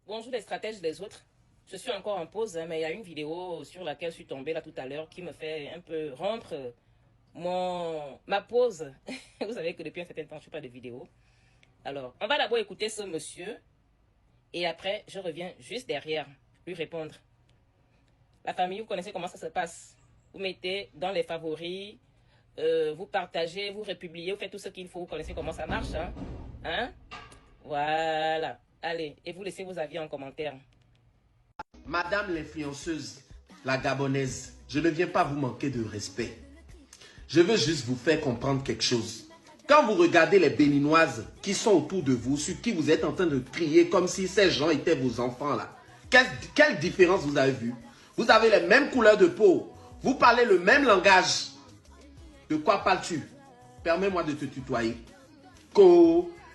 Bonjour les stratèges des autres. Je suis encore en pause, hein, mais il y a une vidéo sur laquelle je suis tombée là tout à l'heure qui me fait un peu rompre ma pause. Vous savez que depuis un certain temps, je ne fais pas de vidéo. Alors, on va d'abord écouter ce monsieur et après, je reviens juste derrière lui répondre. La famille, vous connaissez comment ça se passe. Vous mettez dans les favoris, vous partagez, vous republiez, vous faites tout ce qu'il faut. Vous connaissez comment ça marche, hein? Hein? Voilà. Allez, et vous laissez vos avis en commentaire. Madame l'influenceuse, la gabonaise, je ne viens pas vous manquer de respect. Je veux juste vous faire comprendre quelque chose. Quand vous regardez les Béninoises qui sont autour de vous, sur qui vous êtes en train de crier comme si ces gens étaient vos enfants là, quelle différence vous avez vu? Vous avez les mêmes couleurs de peau, vous parlez le même langage. De quoi parles-tu? Permets-moi de te tutoyer.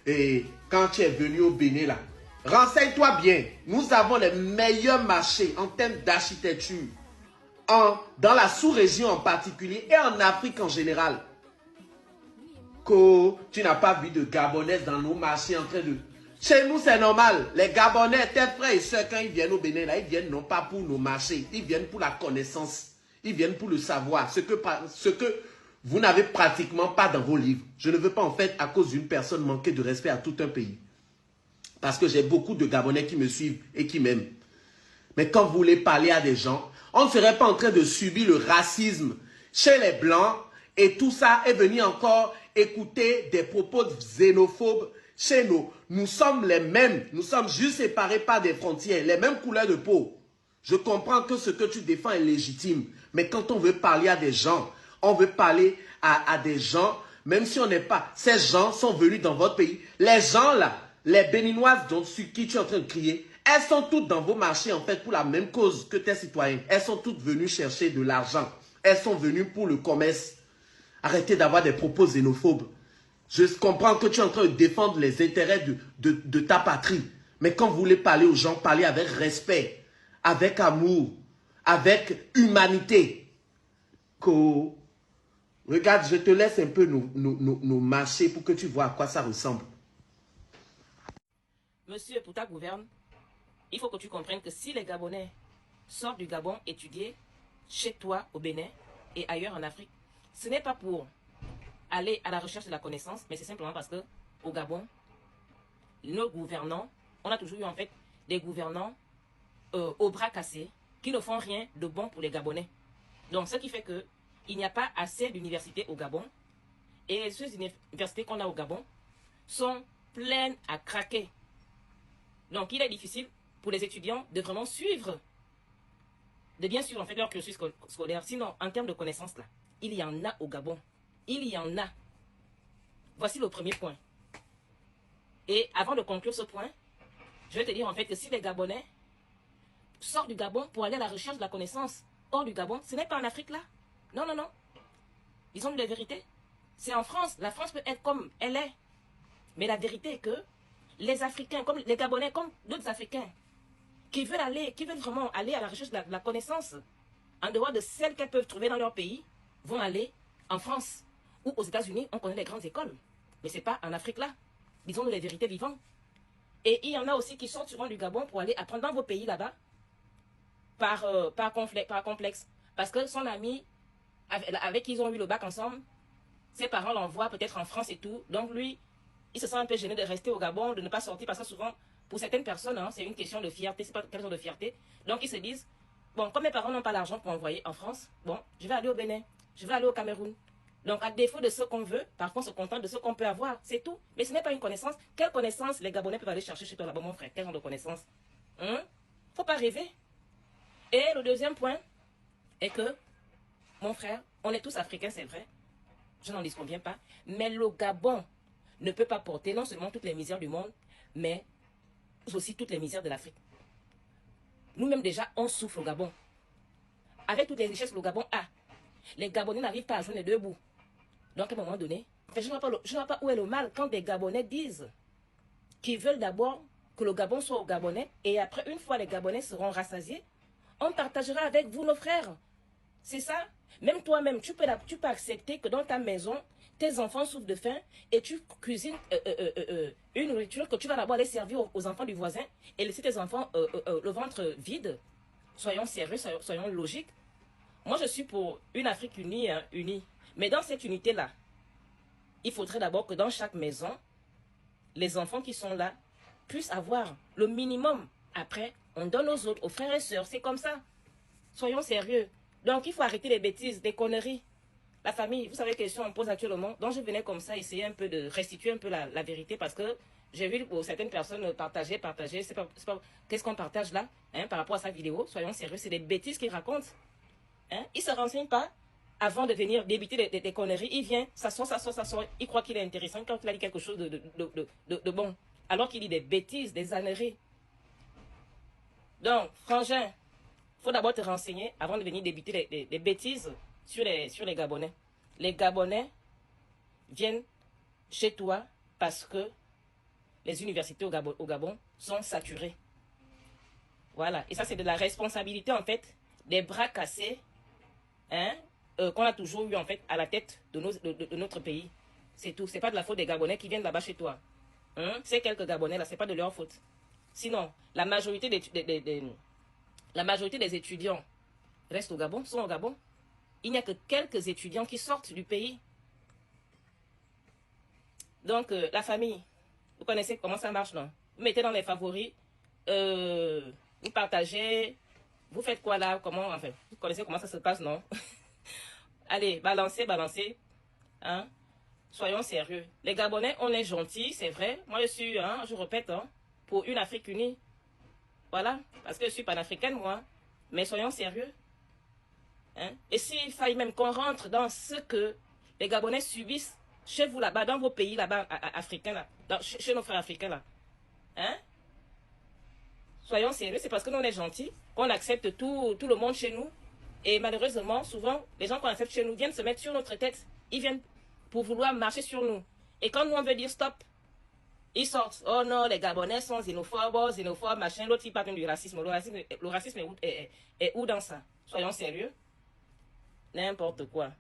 Et quand tu es venu au Bénin là, renseigne-toi bien. Nous avons les meilleurs marchés en termes d'architecture. Dans la sous-région en particulier et en Afrique en général. Tu n'as pas vu de Gabonaises dans nos marchés en train de... Chez nous, c'est normal. Les Gabonais, tes frères et soeurs, quand ils viennent au Bénin, là, ils viennent non pas pour nos marchés. Ils viennent pour la connaissance. Ils viennent pour le savoir. Ce que vous n'avez pratiquement pas dans vos livres. Je ne veux pas en fait, à cause d'une personne, manquer de respect à tout un pays. Parce que j'ai beaucoup de Gabonais qui me suivent et qui m'aiment. Mais quand vous voulez parler à des gens, on ne serait pas en train de subir le racisme chez les Blancs et tout ça est venu encore écouter des propos xénophobes chez nous. Nous sommes les mêmes, nous sommes juste séparés par des frontières, les mêmes couleurs de peau. Je comprends que ce que tu défends est légitime, mais quand on veut parler à des gens, on veut parler à des gens, même si on n'est pas... Ces gens sont venus dans votre pays. Les gens là, les Béninoises sur qui tu es en train de crier, elles sont toutes dans vos marchés en fait pour la même cause que tes citoyens. Elles sont toutes venues chercher de l'argent. Elles sont venues pour le commerce. Arrêtez d'avoir des propos xénophobes. Je comprends que tu es en train de défendre les intérêts de ta patrie. Mais quand vous voulez parler aux gens, parlez avec respect, avec amour, avec humanité. Regarde, je te laisse un peu nos marchés pour que tu vois à quoi ça ressemble. Monsieur, pour ta gouverne, il faut que tu comprennes que si les Gabonais sortent du Gabon étudier chez toi au Bénin et ailleurs en Afrique, ce n'est pas pour aller à la recherche de la connaissance, mais c'est simplement parce que au Gabon, nos gouvernants, on a toujours eu en fait des gouvernants au bras cassés qui ne font rien de bon pour les Gabonais. Donc ce qui fait que il n'y a pas assez d'universités au Gabon et ces universités qu'on a au Gabon sont pleines à craquer. Donc il est difficile pour les étudiants de vraiment suivre, de bien suivre en fait leur cursus scolaire. Sinon, en termes de connaissances, là, il y en a au Gabon. Il y en a. Voici le premier point. Et avant de conclure ce point, je vais te dire en fait que si les Gabonais sortent du Gabon pour aller à la recherche de la connaissance hors du Gabon, ce n'est pas en Afrique là. Non, non, non. Ils ont dit la vérité. C'est en France. La France peut être comme elle est. Mais la vérité est que les Africains, comme les Gabonais, comme d'autres Africains, qui veulent vraiment aller à la recherche de la connaissance, en dehors de celles qu'elles peuvent trouver dans leur pays, vont aller en France ou aux États-Unis. On connaît les grandes écoles, mais ce n'est pas en Afrique là. Disons-nous les vérités vivantes. Et il y en a aussi qui sortiront du Gabon pour aller apprendre dans vos pays là-bas par complexe. Parce que son ami, avec qui ils ont eu le bac ensemble, ses parents l'envoient peut-être en France et tout. Donc lui, il se sent un peu gêné de rester au Gabon, de ne pas sortir, parce que souvent, pour certaines personnes, hein, c'est une question de fierté, c'est pas une question de fierté. Donc ils se disent, bon, comme mes parents n'ont pas l'argent pour envoyer en France, bon, je vais aller au Bénin, je vais aller au Cameroun. Donc à défaut de ce qu'on veut, par contre, on se contente de ce qu'on peut avoir, c'est tout. Mais ce n'est pas une connaissance. Quelle connaissance les Gabonais peuvent aller chercher chez toi là-bas, mon frère? Quel genre de connaissance? Faut pas rêver. Et le deuxième point est que, mon frère, on est tous africains, c'est vrai. Je n'en disconviens pas. Mais le Gabon ne peut pas porter non seulement toutes les misères du monde, mais aussi toutes les misères de l'Afrique. Nous-mêmes déjà, on souffre au Gabon. Avec toutes les richesses que le Gabon a, les Gabonais n'arrivent pas à joindre les deux bouts. Donc à un moment donné, je ne vois pas où est le mal quand des Gabonais disent qu'ils veulent d'abord que le Gabon soit au Gabonais, et après, une fois les Gabonais seront rassasiés, on partagera avec vous, nos frères. C'est ça. Même toi-même, tu peux accepter que dans ta maison, tes enfants souffrent de faim et tu cuisines une nourriture que tu vas d'abord aller servir aux enfants du voisin et laisser tes enfants le ventre vide. Soyons sérieux, soyons logiques. Moi, je suis pour une Afrique unie, hein, unie. Mais dans cette unité-là, il faudrait d'abord que dans chaque maison, les enfants qui sont là puissent avoir le minimum. Après, on donne aux autres, aux frères et sœurs. C'est comme ça. Soyons sérieux. Donc, il faut arrêter les bêtises, les conneries. La famille, vous savez quelle question on pose actuellement. Donc, je venais comme ça essayer un peu de restituer un peu la vérité parce que j'ai vu certaines personnes partager. C'est pas, qu'est-ce qu'on partage là, hein, par rapport à sa vidéo. Soyons sérieux, c'est des bêtises qu'ils racontent. Hein? Il ne se renseigne pas avant de venir débiter des conneries. Il vient, s'assoit. Il croit qu'il est intéressant quand il a dit quelque chose de bon. Alors qu'il dit des bêtises, des âneries. Donc, frangin, il faut d'abord te renseigner avant de venir débiter des bêtises sur les Gabonais. Les Gabonais viennent chez toi parce que les universités au Gabon sont saturées. Voilà. Et ça, c'est de la responsabilité, en fait, des bras cassés, hein, qu'on a toujours eu, en fait, à la tête de notre pays. C'est tout. C'est pas de la faute des Gabonais qui viennent là-bas chez toi. Hein? Ces quelques Gabonais, là, c'est pas de leur faute. Sinon, la majorité des étudiants restent au Gabon, sont au Gabon. Il n'y a que quelques étudiants qui sortent du pays. Donc, la famille, vous connaissez comment ça marche, non? Vous mettez dans les favoris, vous partagez, vous faites quoi là? Comment, enfin, vous connaissez comment ça se passe, non? Allez, balancez. Hein? Soyons sérieux. Les Gabonais, on est gentils, c'est vrai. Moi, je suis, hein, je répète, hein, pour une Afrique unie. Voilà, parce que je suis panafricaine, moi. Mais soyons sérieux. Hein? Et s'il faille même qu'on rentre dans ce que les Gabonais subissent chez vous là-bas, dans vos pays là-bas, africains, là, chez nos frères africains, là. Hein? Soyons sérieux, c'est parce que nous, on est gentils, qu'on accepte tout le monde chez nous. Et malheureusement, souvent, les gens qu'on accepte chez nous viennent se mettre sur notre tête. Ils viennent pour vouloir marcher sur nous. Et quand nous, on veut dire stop, ils sortent. Oh non, les Gabonais sont xénophobes, machin. L'autre, il parle du racisme. Le racisme est où dans ça? Soyons sérieux. N'importe quoi.